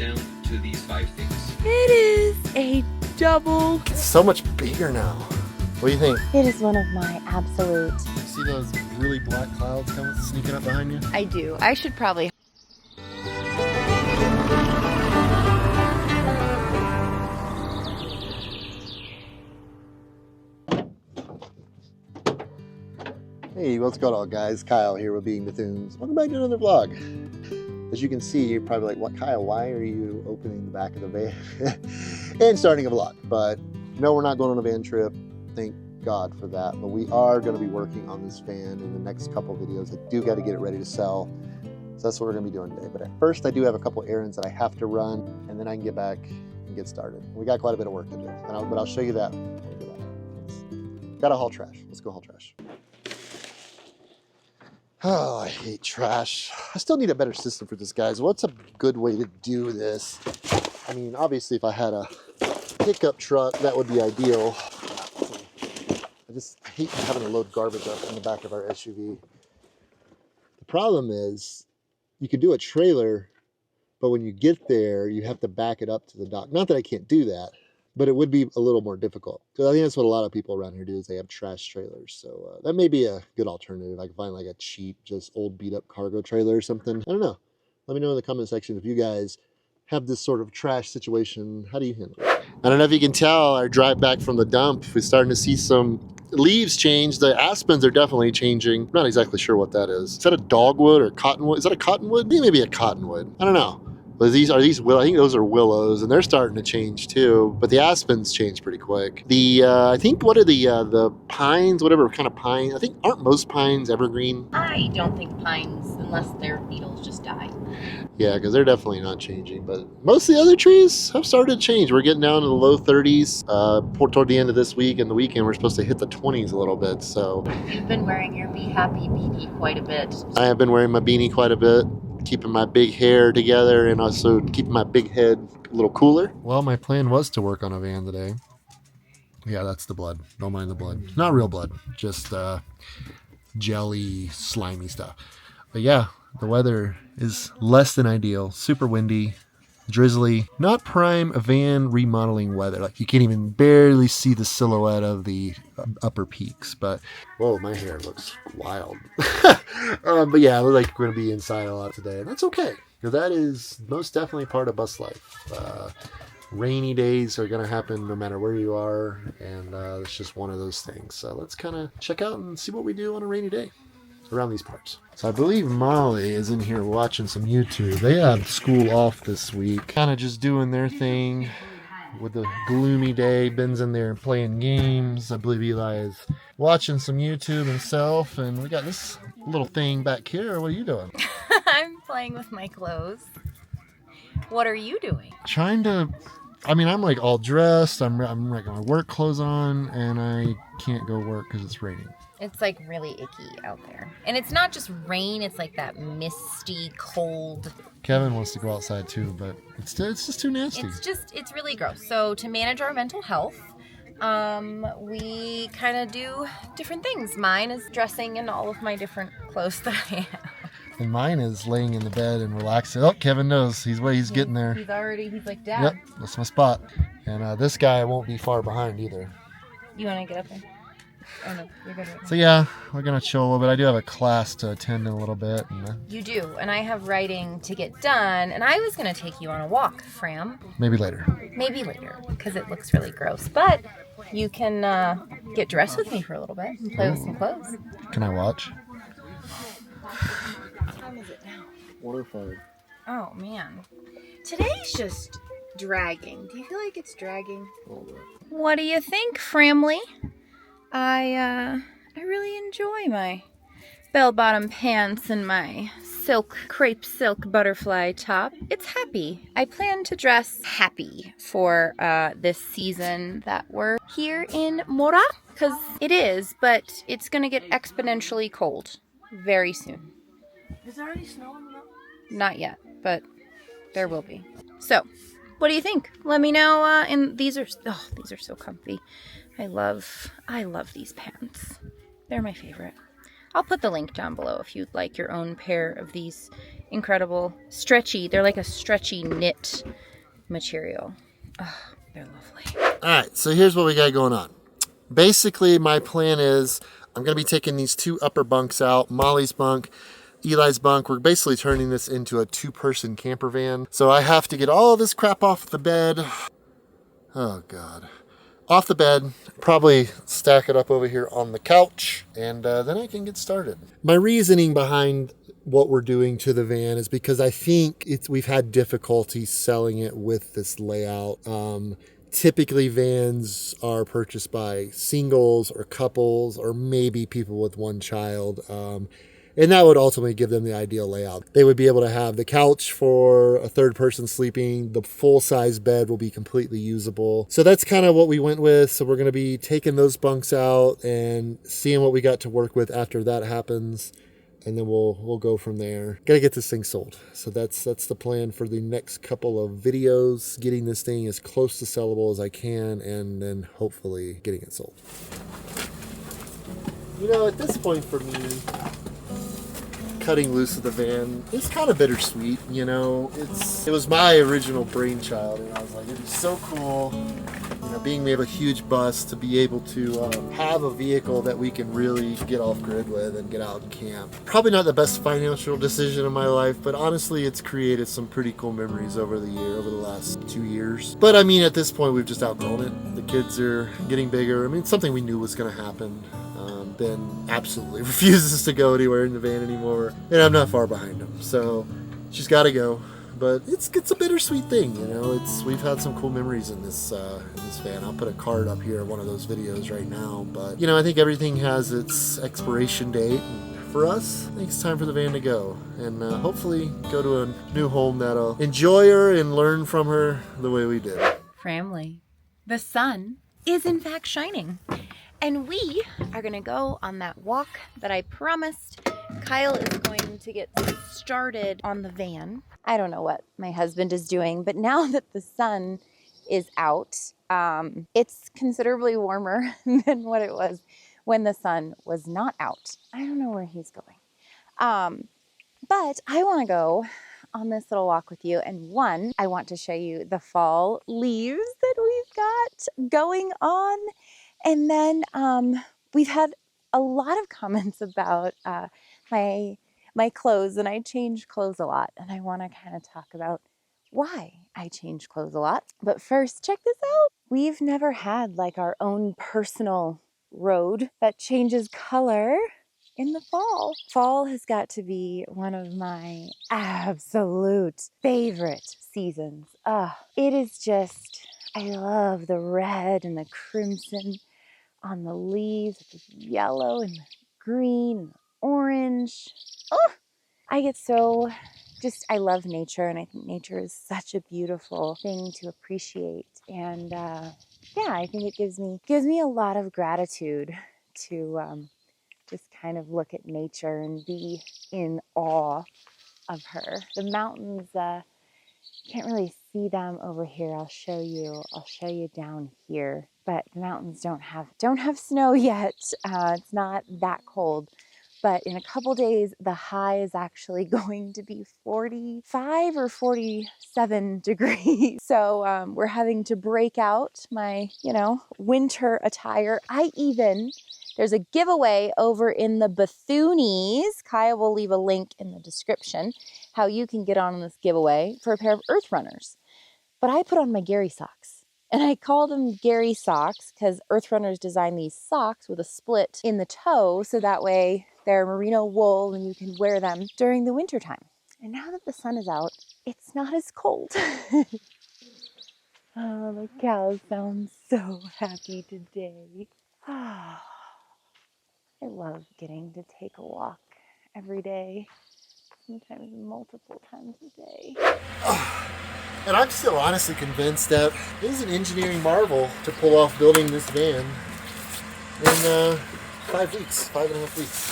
down to these 5 things. It is a double. It's so much bigger now. What do you think? It is one of my absolute. See those really black clouds coming sneaking up behind you? I do. I should probably. Hey, what's going on, guys? Kyle here with Being Bethune's. Welcome back to another vlog. As you can see, you're probably like, what, Kyle, why are you opening the back of the van and starting a vlog? But no, we're not going on a van trip. Thank God for that. But we are going to be working on this van in the next couple videos. I do got to get it ready to sell. So that's what we're going to be doing today. But at first, I do have a couple errands that I have to run, and then I can get back and get started. We got quite a bit of work to do, but I'll show you that. Got to haul trash. Let's go haul trash. Oh, I hate trash. I still need a better system for this, guys. What's a good way to do this? I mean, obviously, if I had a pickup truck, that would be ideal. I hate having to load garbage up in the back of our SUV. The problem is, you can do a trailer, but when you get there, you have to back it up to the dock. Not that I can't do that, but it would be a little more difficult. Because I think that's what a lot of people around here do, is they have trash trailers. So that may be a good alternative. I can find like a cheap, just old beat up cargo trailer or something. I don't know. Let me know in the comment section if you guys have this sort of trash situation. How do you handle it? I don't know if you can tell, our drive back from the dump, we're starting to see some leaves change. The aspens are definitely changing. I'm not exactly sure what that is. Is that a dogwood or cottonwood? Is that a cottonwood? Maybe a cottonwood. I don't know. But these I think those are willows, and they're starting to change too. But the aspens change pretty quick. I think, what are the pines, whatever kind of pine? I think, aren't most pines evergreen? I don't think pines, unless their beetles just die. Yeah, because they're definitely not changing. But most of the other trees have started to change. We're getting down to the low 30s toward the end of this week, and the weekend we're supposed to hit the 20s a little bit. So you've been wearing your Be Happy beanie quite a bit. I have been wearing my beanie quite a bit, keeping my big hair together and also keeping my big head a little cooler. Well, my plan was to work on a van today. Yeah, that's the blood. Don't mind the blood. Not real blood, just jelly, slimy stuff. But yeah, the weather is less than ideal. Super windy, drizzly, not prime van remodeling weather. Like, you can't even barely see the silhouette of the upper peaks. But whoa, my hair looks wild. But yeah, we're like going to be inside a lot today, and that's okay, because that is most definitely part of bus life. Rainy days are going to happen no matter where you are, and it's just one of those things. So let's kind of check out and see what we do on a rainy day around these parts. So I believe Molly is in here watching some YouTube. They have school off this week, kind of just doing their thing with the gloomy day. Ben's in there playing games. I believe Eli is watching some YouTube himself, and we got this little thing back here. What are you doing? I'm playing with my clothes. What are you doing? Trying to, I mean, I'm like all dressed. I'm like my work clothes on, and I can't go work because it's raining. It's like really icky out there. And it's not just rain, it's like that misty, cold. Kevin wants to go outside too, but it's just too nasty. It's really gross. So to manage our mental health, we kind of do different things. Mine is dressing in all of my different clothes that I have. And mine is laying in the bed and relaxing. Oh, Kevin knows. He's getting there. He's like, Dad. Yep, that's my spot. And this guy won't be far behind either. You want to get up there? Oh no, you're good right now. So yeah, we're going to chill a little bit. I do have a class to attend in a little bit. You do, and I have writing to get done, and I was going to take you on a walk, Fram. Maybe later. Maybe later, because it looks really gross. But you can get dressed with me for a little bit and play with some clothes. Can I watch? What time is it now? 1:05. Oh, man. Today's just dragging. Do you feel like it's dragging? What do you think, Framley? I really enjoy my bell-bottom pants and my crepe silk butterfly top. It's happy. I plan to dress happy for this season that we're here in Mora, because it is, but it's going to get exponentially cold very soon. Is there already snow on the mountain? Not yet, but there will be. So, what do you think? Let me know. And these are so comfy. I love these pants. They're my favorite. I'll put the link down below if you'd like your own pair of these incredible stretchy, they're like a stretchy knit material. Oh, they're lovely. All right, so here's what we got going on. Basically, my plan is I'm going to be taking these 2 upper bunks out, Molly's bunk, Eli's bunk. We're basically turning this into a 2-person camper van. So I have to get all this crap off the bed. Oh, God. Off the bed, probably stack it up over here on the couch, and then I can get started. My reasoning behind what we're doing to the van is because I think we've had difficulty selling it with this layout. Typically vans are purchased by singles or couples or maybe people with 1 child. And that would ultimately give them the ideal layout. They would be able to have the couch for a 3rd person sleeping. The full-size bed will be completely usable. So that's kind of what we went with. So we're going to be taking those bunks out and seeing what we got to work with after that happens. And then we'll go from there. Got to get this thing sold. So that's the plan for the next couple of videos. Getting this thing as close to sellable as I can, and then hopefully getting it sold. You know, at this point for me, cutting loose of the van, it's kind of bittersweet, you know. It was my original brainchild, and I was like, it'd be so cool, you know, being we have a huge bus, to be able to have a vehicle that we can really get off grid with and get out and camp. Probably not the best financial decision of my life, but honestly, it's created some pretty cool memories over the last 2 years. But I mean, at this point, we've just outgrown it. The kids are getting bigger. I mean, it's something we knew was going to happen. Ben absolutely refuses to go anywhere in the van anymore, and I'm not far behind him, so she's got to go. But it's a bittersweet thing, you know. We've had some cool memories in this van. I'll put a card up here, one of those videos right now. But you know, I think everything has its expiration date. And for us, I think it's time for the van to go, and hopefully go to a new home that'll enjoy her and learn from her the way we did. Family, the sun is in fact shining. And we are going to go on that walk that I promised. Kyle is going to get started on the van. I don't know what my husband is doing, but now that the sun is out, it's considerably warmer than what it was when the sun was not out. I don't know where he's going. But I want to go on this little walk with you. And one, I want to show you the fall leaves that we've got going on. And then we've had a lot of comments about my clothes, and I change clothes a lot. And I want to kind of talk about why I change clothes a lot. But first, check this out. We've never had like our own personal road that changes color in the fall. Fall has got to be one of my absolute favorite seasons. It is just, I love the red and the crimson on the leaves, the yellow and the green and the orange. I get so I love nature, and I think nature is such a beautiful thing to appreciate. And yeah, I think it gives me a lot of gratitude to just kind of look at nature and be in awe of her. The mountains, can't really see them over here. I'll show you down here. But the mountains don't have snow yet. It's not that cold. But in a couple days, the high is actually going to be 45 or 47 degrees. So we're having to break out my, winter attire. There's a giveaway over in the Bethunies. Kaya will leave a link in the description how you can get on this giveaway for a pair of Earth Runners. But I put on my Gary socks. And I call them Gary socks because Earth Runners designed these socks with a split in the toe, so that way they're merino wool and you can wear them during the winter time. And now that the sun is out, it's not as cold. Oh, the cows sound so happy today. I love getting to take a walk every day, sometimes multiple times a day. And I'm still honestly convinced that it is an engineering marvel to pull off building this van in 5.5 weeks.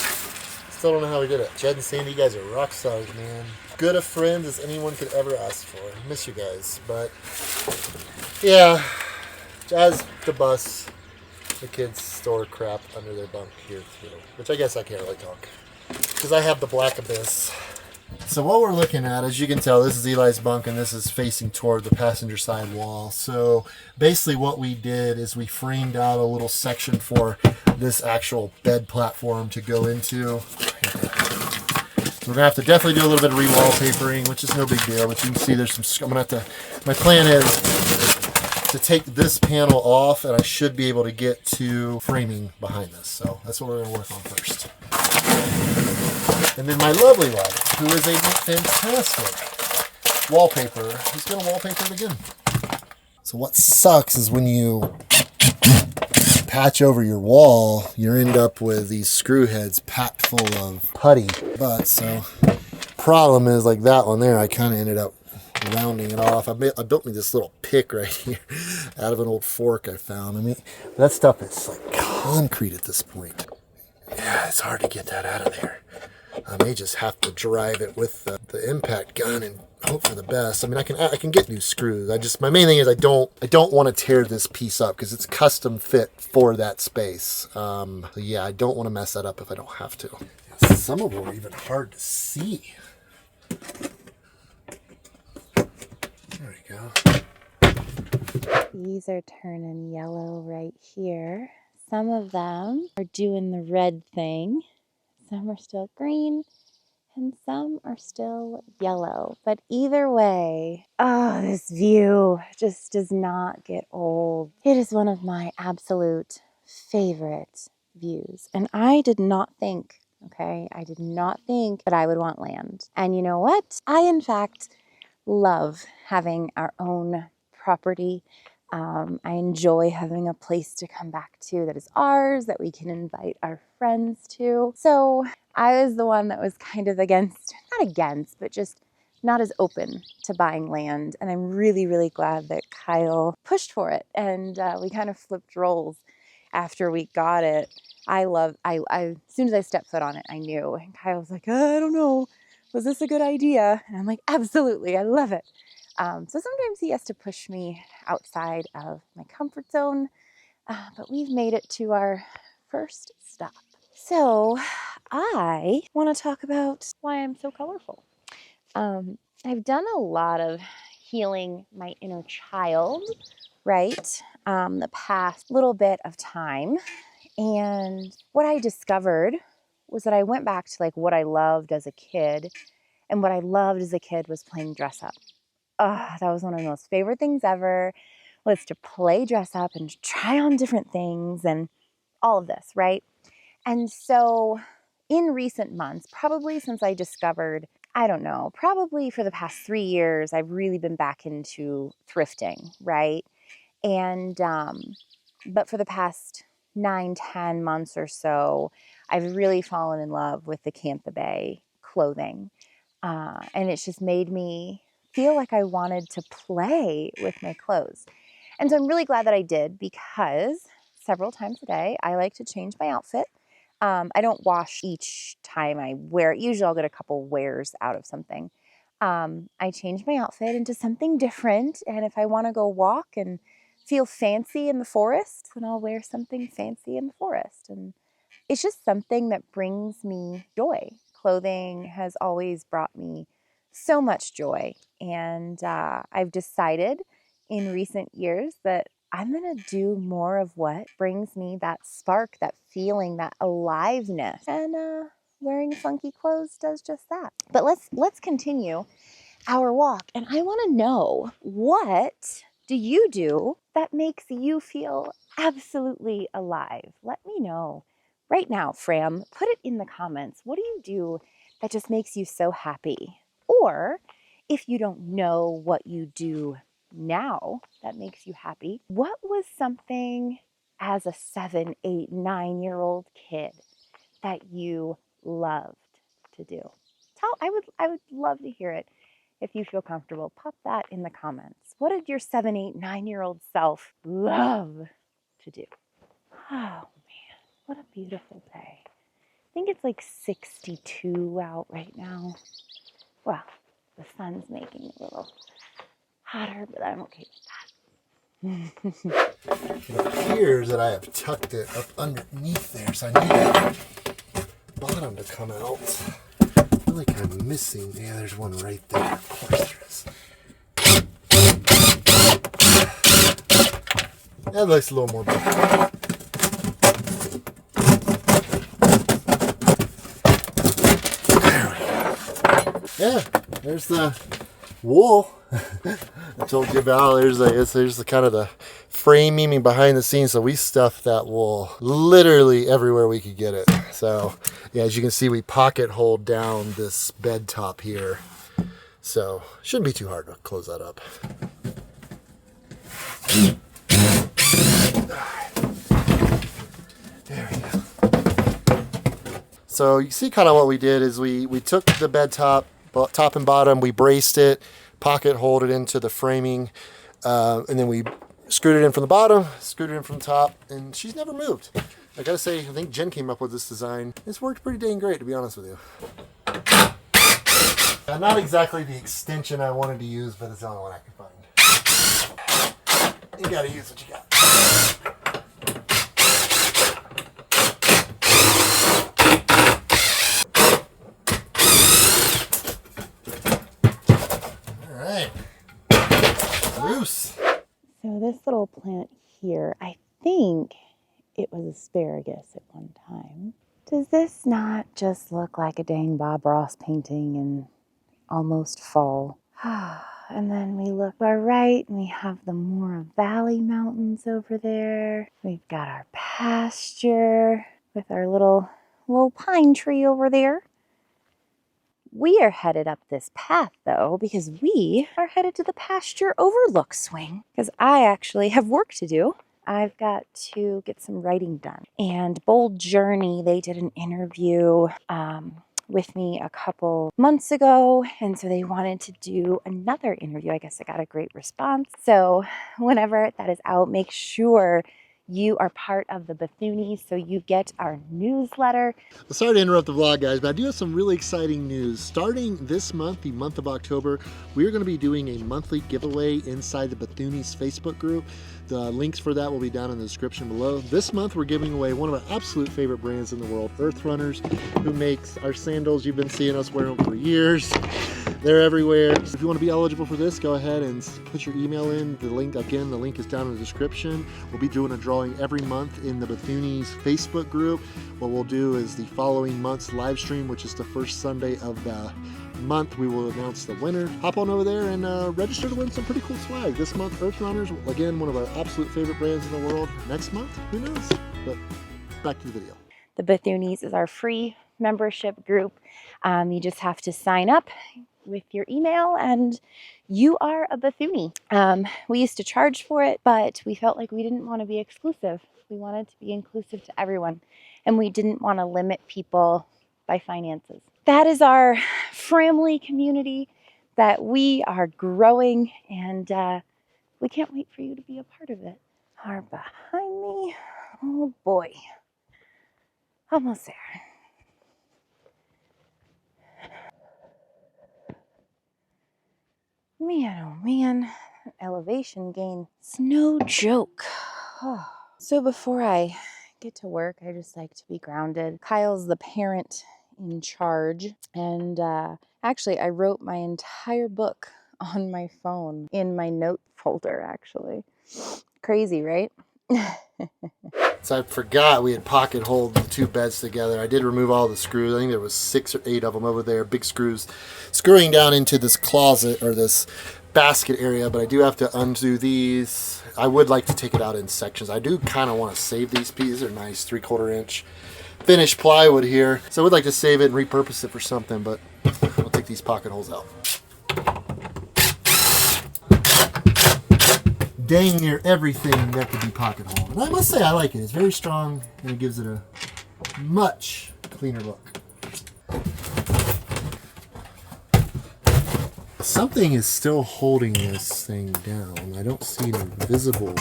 Still don't know how we did it. Jed and Sandy, you guys are rock stars, man. Good a friend as anyone could ever ask for. I miss you guys. But yeah, as the bus The kids store crap under their bunk here too, which I guess I can't really talk because I have the black abyss. So what we're looking at, as you can tell, this is Eli's bunk and this is facing toward the passenger side wall. So basically what we did is we framed out a little section for this actual bed platform to go into. So we're gonna have to definitely do a little bit of re-wallpapering, which is no big deal, but you can see there's some, I'm gonna have to, my plan is to take this panel off and I should be able to get to framing behind this. So that's what we're gonna work on first. And then my lovely wife, who is a fantastic wallpaper, is going to wallpaper it again. So what sucks is when you patch over your wall, you end up with these screw heads packed full of putty. But so problem is like that one there, I kind of ended up rounding it off. I built me this little pick right here out of an old fork I found. I mean, that stuff is like concrete at this point. Yeah, it's hard to get that out of there. I may just have to drive it with the impact gun and hope for the best. I mean, I can get new screws. My main thing is I don't want to tear this piece up because it's custom fit for that space. Yeah, I don't want to mess that up if I don't have to. Some of them are even hard to see. There we go. These are turning yellow right here. Some of them are doing the red thing. Some are still green and some are still yellow. But either way, oh, this view just does not get old. It is one of my absolute favorite views. And I did not think, I did not think that I would want land. And you know what? I, in fact, love having our own property. I enjoy having a place to come back to that is ours, that we can invite our friends to. So I was the one that was kind of not against, but just not as open to buying land. And I'm really, really glad that Kyle pushed for it. And we kind of flipped roles after we got it. As soon as I stepped foot on it, I knew. And Kyle was like, I don't know. Was this a good idea? And I'm like, absolutely, I love it. So sometimes he has to push me outside of my comfort zone, but we've made it to our first stop. So I want to talk about why I'm so colorful. I've done a lot of healing my inner child, right? The past little bit of time. And what I discovered was that I went back to like what I loved as a kid. And what I loved as a kid was playing dress up. That was one of the most favorite things ever, was to play dress up and try on different things and all of this, right? And so in recent months, probably since I discovered, I don't know, probably for the past 3 years, I've really been back into thrifting, right? And, but for the past 9-10 months or so, I've really fallen in love with the Campa Bay clothing. And it's just made me feel like I wanted to play with my clothes. And so I'm really glad that I did, because several times a day, I like to change my outfit. I don't wash each time I wear it. Usually I'll get a couple wears out of something. I change my outfit into something different. And if I want to go walk and feel fancy in the forest, then I'll wear something fancy in the forest. And it's just something that brings me joy. Clothing has always brought me so much joy. And I've decided in recent years that I'm going to do more of what brings me that spark, that feeling, that aliveness. And wearing funky clothes does just that. But let's continue our walk. And I want to know, what do you do that makes you feel absolutely alive? Let me know right now, Fram. Put it in the comments. What do you do that just makes you so happy? Or if you don't know what you do now that makes you happy, what was something as a 7, 8, 9-year-old kid that you loved to do? I would love to hear it. If you feel comfortable, pop that in the comments. What did your 7, 8, 9-year-old self love to do? Oh man, what a beautiful day. I think it's like 62 out right now. Well, the sun's making it a little hotter, but I'm okay with It appears that I have tucked it up underneath there, so I need that bottom to come out. I feel like I'm missing. Yeah, there's one right there. Of course there is. That looks a little more better. There we go. Yeah, there's the wool I told you about. There's the kind of the framing behind the scenes. So we stuffed that wool literally everywhere we could get it. So yeah, as you can see, we pocket hold down this bed top here. So shouldn't be too hard to close that up. There we go. So you see kind of what we did is we took the bed top and bottom, we braced it, pocket hold it into the framing, and then we screwed it in from the bottom, screwed it in from the top, and she's never moved. I gotta say, I think Jen came up with this design. It's worked pretty dang great, to be honest with you. Not exactly the extension I wanted to use, but it's the only one I could find. You gotta use what you got. All right. Loose. So this little plant here, I think it was asparagus at one time. Does this not just look like a dang Bob Ross painting in almost fall? And then we look our right and we have the Mora Valley Mountains over there. We've got our pasture with our little pine tree over there. We are headed up this path though, because we are headed to the pasture overlook swing, because I actually have work to do. I've got to get some writing done. And Bold Journey, they did an interview with me a couple months ago, and so they wanted to do another interview. I guess I got a great response. So whenever that is out, make sure you are part of the Bethune, so you get our newsletter. Sorry to interrupt the vlog, guys, but I do have some really exciting news. Starting this month, the month of October, we are going to be doing a monthly giveaway inside the Bethune's Facebook group. The links for that will be down in the description below. This month, we're giving away one of our absolute favorite brands in the world, Earth Runners, who makes our sandals. You've been seeing us wear them for years. They're everywhere. So if you want to be eligible for this, go ahead and put your email in. The link is down in the description. We'll be doing a drawing every month in the Bethune's Facebook group. What we'll do is the following month's live stream, which is the first Sunday of the month, we will announce the winner. Hop on over there and register to win some pretty cool swag. This month, Earth Runners, again, one of our absolute favorite brands in the world. Next month, who knows? But back to the video. The Bethune's is our free membership group. You just have to sign up with your email and you are a Bethune. We used to charge for it, but we felt like we didn't want to be exclusive. We wanted to be inclusive to everyone, and we didn't want to limit people by finances. That is our family community that we are growing, and we can't wait for you to be a part of it. Are behind me. Oh boy. Almost there. Man, oh man, elevation gain. It's no joke. So before I get to work, I just like to be grounded. Kyle's the parent in charge, and actually I wrote my entire book on my phone in my note folder, actually. Crazy, right? So I forgot we had pocket holed the two beds together. I did remove all the screws. I think there was 6 or 8 of them over there, big screws, screwing down into this closet or this basket area, but I do have to undo these. I would like to take it out in sections. I do kind of want to save these pieces. They're nice 3/4 inch finished plywood here. So I would like to save it and repurpose it for something, but I'll take these pocket holes out. Dang near everything that could be pocket hole. And I must say I like it. It's very strong and it gives it a much cleaner look. Something is still holding this thing down. I don't see any visible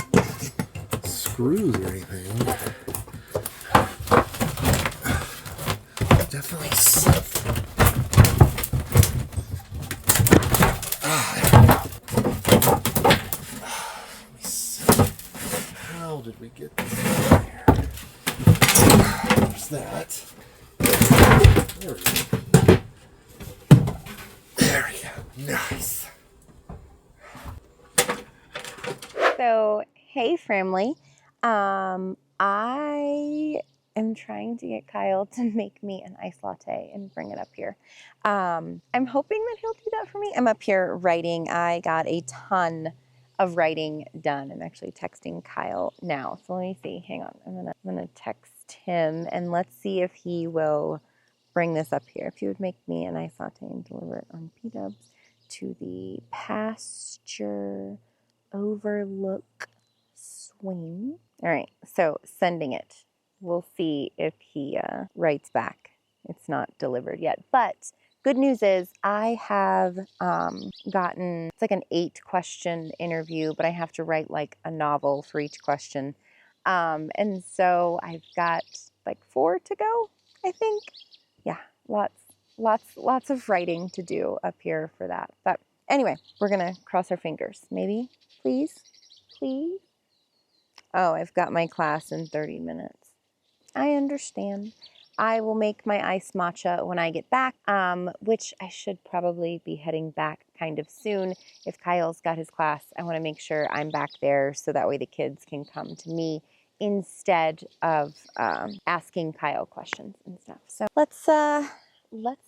screws or anything. Definitely something. we get this in here. There's that. There we go. There we go. Nice. So, hey, family. I am trying to get Kyle to make me an iced latte and bring it up here. I'm hoping that he'll do that for me. I'm up here writing. I got a ton of writing done. I'm actually texting Kyle now. So let me see. Hang on. I'm gonna text him and let's see if he will bring this up here. If he would make me an iced latte and deliver it on P-dubs to the pasture overlook swing. All right, so sending it. We'll see if he writes back. It's not delivered yet, but good news is I have gotten, it's like an 8-question interview, but I have to write like a novel for each question. And so I've got like 4 to go, I think. Yeah, lots of writing to do up here for that. But anyway, we're gonna cross our fingers. Maybe, please. Oh, I've got my class in 30 minutes. I understand. I will make my iced matcha when I get back, which I should probably be heading back kind of soon. If Kyle's got his class, I want to make sure I'm back there so that way the kids can come to me instead of asking Kyle questions and stuff. So let's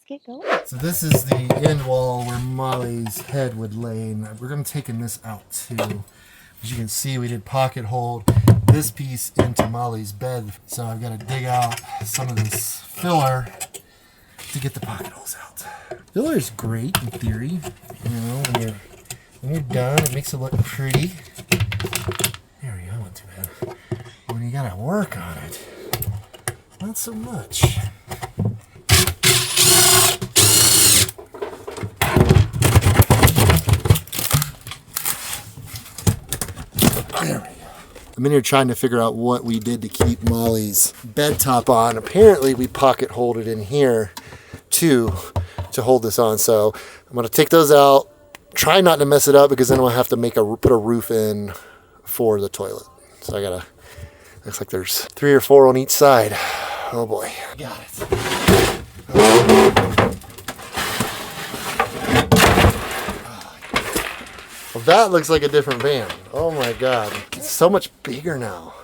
get going. So this is the end wall where Molly's head would lay, and we're going to be taking this out too. As you can see, we did pocket hold this piece into Molly's bed. So I've got to dig out some of this filler to get the pocket holes out. Filler is great in theory. You know, when you're done, it makes it look pretty. There we go, not too bad. When you got to work on it, not so much. There we go. I'm in here trying to figure out what we did to keep Molly's bed top on. Apparently we pocket holded in here too to hold this on. So I'm going to take those out, try not to mess it up because then we'll have to put a roof in for the toilet. So I gotta, looks like there's 3 or 4 on each side. Oh boy. Got it. Well, that looks like a different van. Oh my God. It's so much bigger now.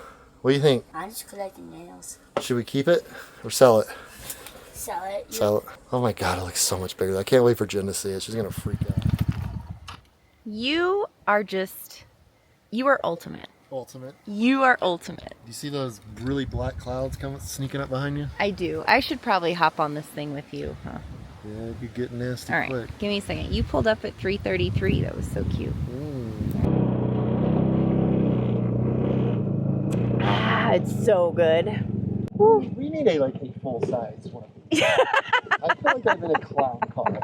What do you think? I'm just collecting nails. Should we keep it or sell it? Sell it. Sell it. Oh my God, it looks so much bigger. I can't wait for Jen to see it. She's gonna freak out. You are ultimate. Ultimate. You are ultimate. Do you see those really black clouds sneaking up behind you? I do. I should probably hop on this thing with you, huh? Yeah, it could get nasty All right, quick. give me a second. You pulled up at 3:33. That was so cute. Ah, it's so good. We need a full size one. I feel like I'm in a clown car.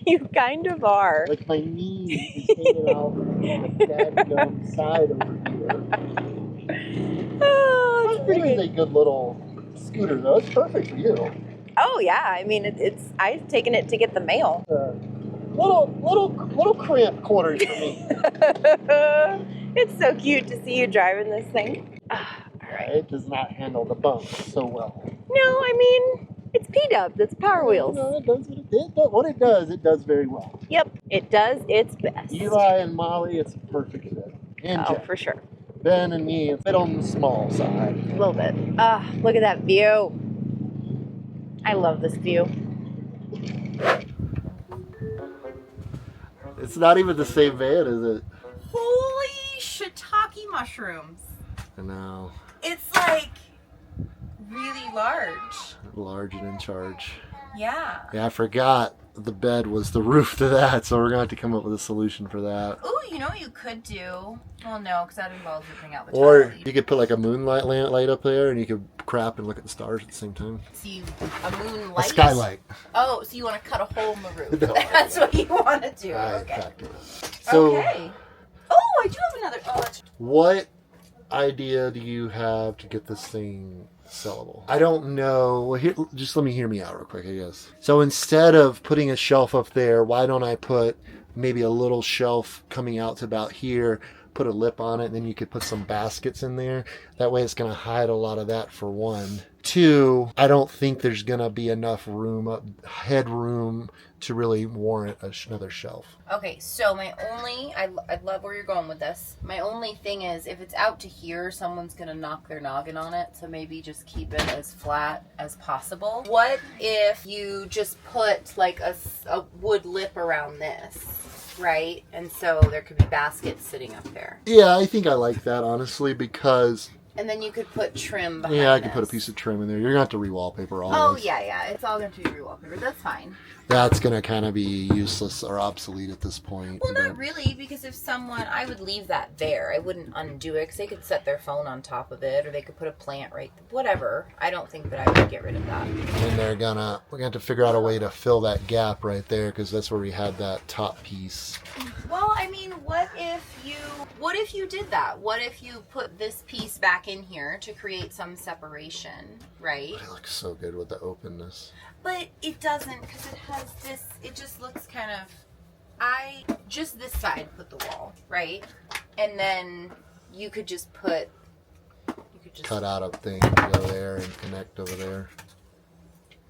You kind of are. Like my knee is hanging out the dadgum side over here. Oh, that's pretty It is good. a good little scooter though. It's perfect for you. Oh yeah, I mean I've taken it to get the mail. Little cramped quarters for me. It's so cute to see you driving this thing. All right. It does not handle the bumps so well. No, I mean it's P-dub. It's Power Wheels. No, it does what it does. It does very well. Yep, it does its best. Eli and Molly, it's a perfect fit. And Oh, Jenn. for sure. Ben and me, it's a bit on the small side. A little bit. Ah, look at that view. I love this view. It's not even the same van, is it? Holy shiitake mushrooms. I know. It's like really large. Large and in charge. Yeah. Yeah, I forgot the bed was the roof to that, so we're going to have to come up with a solution for that. Oh, you know what you could do? Well, no, because that involves ripping out the Or tile. you could put like a moonlight light up there and you could crap and look at the stars at the same time. See, a moonlight? A skylight. Oh, so you want to cut a hole in the roof. No. That's what you want to do. I Okay. packed it up. So, Okay. Oh, I do have another. Oh, that's... what idea do you have to get this thing sellable? I don't know. Well, here, just hear me out real quick, I guess. So instead of putting a shelf up there, why don't I put maybe a little shelf coming out to about here, put a lip on it, and then you could put some baskets in there. That way it's going to hide a lot of that, for one. Two, I don't think there's going to be enough headroom to really warrant another shelf. Okay, so I love where you're going with this. My only thing is, if it's out to here, someone's gonna knock their noggin on it, so maybe just keep it as flat as possible. What if you just put like a wood lip around this, right? And so there could be baskets sitting up there. Yeah, I think I like that, honestly, because... And then you could put trim behind Yeah, I could put a piece of trim in there. You're going to have to re-wallpaper all this. Yeah. It's all going to be re-wallpaper. That's fine. That's going to kind of be useless or obsolete at this point. Well, not really, because if I would leave that there. I wouldn't undo it, because they could set their phone on top of it, or they could put a plant whatever. I don't think that I would get rid of that. And we're going to have to figure out a way to fill that gap right there, because that's where we had that top piece. Well, I mean, what if you did that? What if you put this piece back in here to create some separation, right? But it looks so good with the openness. But it doesn't, because it has this, it just looks kind of, just this side put the wall, right? And then you could just cut out a thing to go there and connect over there.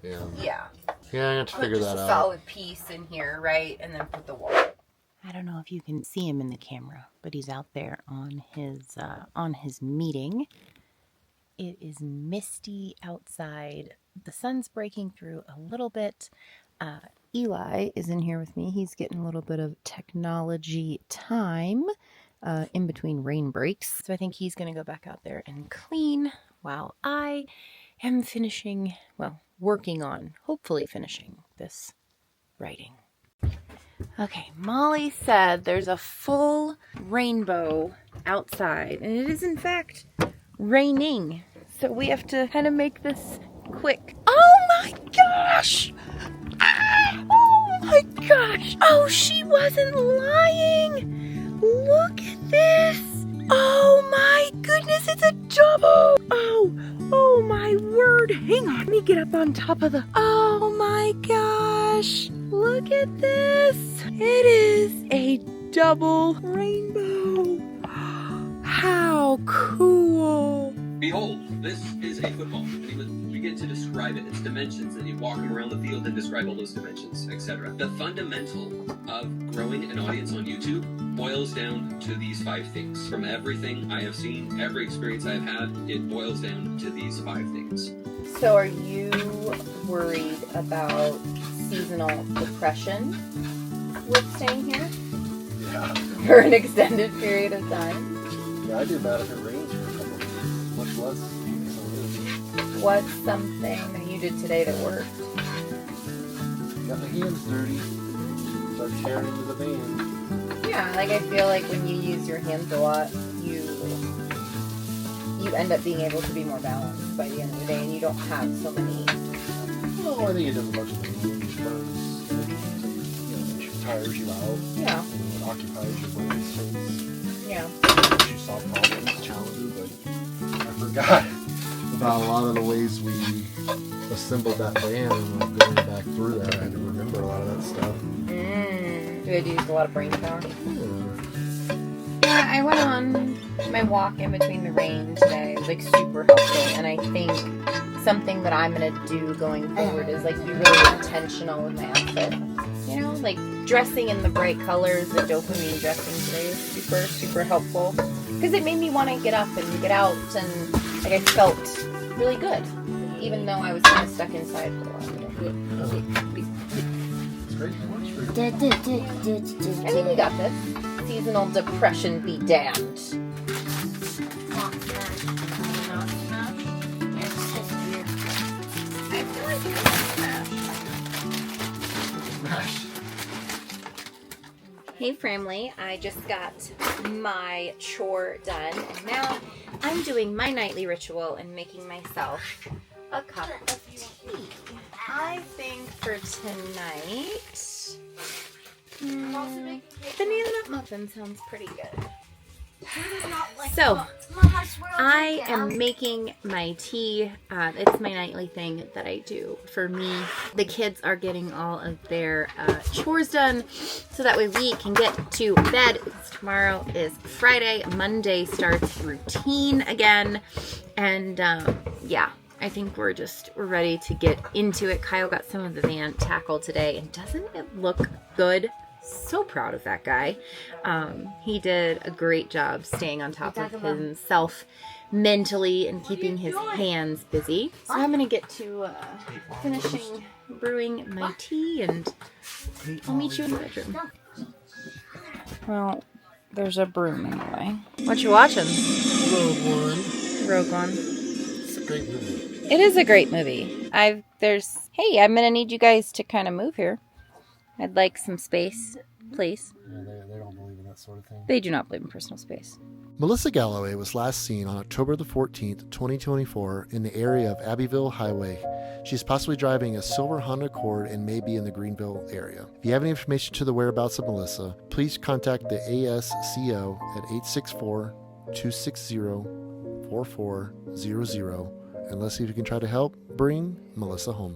Yeah. Yeah. Yeah, I have to figure that out. Put a solid piece in here, right? And then put the wall. I don't know if you can see him in the camera, but he's out there on his meeting. It is misty outside. The sun's breaking through a little bit. Eli is in here with me. He's getting a little bit of technology time in between rain breaks. So I think he's going to go back out there and clean while I am working on, hopefully finishing this writing. Okay, Molly said there's a full rainbow outside, and it is in fact raining. So we have to kind of make this quick. Oh my gosh! Oh my gosh! Oh, she wasn't lying! Look at this! Oh my goodness, it's a double! Oh my word! Hang on, let me get up on top of the... Oh my gosh! Look at this! It is a double rainbow! How cool! Behold, this is a football. We would begin to describe it, its dimensions, and you walk them around the field and describe all those dimensions, etc. The fundamental of growing an audience on YouTube boils down to these 5 things. From everything I have seen, every experience I have had, it boils down to these 5 things. So are you worried about seasonal depression with staying here? Yeah. For an extended period of time? Yeah, I do bad if it rains for a couple of days. Much less. What's something that you did today that worked? Got my hands dirty. Start tearing into the band. Yeah, like I feel like when you use your hands a lot, you end up being able to be more balanced by the end of the day, and you don't have so many. Well, I think it does a bunch of things. It burns energy, it tires you out. Yeah. It occupies your brain space. Yeah. You solve problems, challenges, but I forgot about a lot of the ways we assembled that band, and I'm going back through that. I had to remember a lot of that stuff. You had to use a lot of brain power. Yeah, I went on my walk in between the rain today. It was like super helpful, and I think something that I'm gonna do going forward is like be really intentional with my outfit. You know, like dressing in the bright colors, the dopamine dressing today is super, super helpful because it made me want to get up and get out, and like I felt really good, even though I was kind of stuck inside for a while. It's great. I think we got this. Seasonal depression be damned. I feel like it's smash. Hey family, I just got my chore done, and now I'm doing my nightly ritual and making myself a cup of tea. I think for tonight, banana nut muffin sounds pretty good. So, Mom, I swear I'll I take it. am making my tea. It's my nightly thing that I do for me. The kids are getting all of their chores done so that way we can get to bed. Tomorrow is Friday. Monday starts routine again. And yeah, I think we're ready to get into it. Kyle got some of the van tackled today, and doesn't it look good? So proud of that guy. He did a great job staying on top of himself mentally and keeping his hands busy. So I'm gonna get to finishing brewing my tea, and I'll meet you in the bedroom. Well, there's a broom anyway. What you watching? Rogue One. Rogue One. It's a great movie. It is a great movie. Hey, I'm gonna need you guys to kind of move here. I'd like some space, please. Yeah, they don't believe in that sort of thing. They do not believe in personal space. Melissa Galloway was last seen on October the 14th, 2024 in the area of Abbeville Highway. She's possibly driving a silver Honda Accord and may be in the Greenville area. If you have any information to the whereabouts of Melissa, please contact the ASCO at 864-260-4400 and let's see if we can try to help bring Melissa home.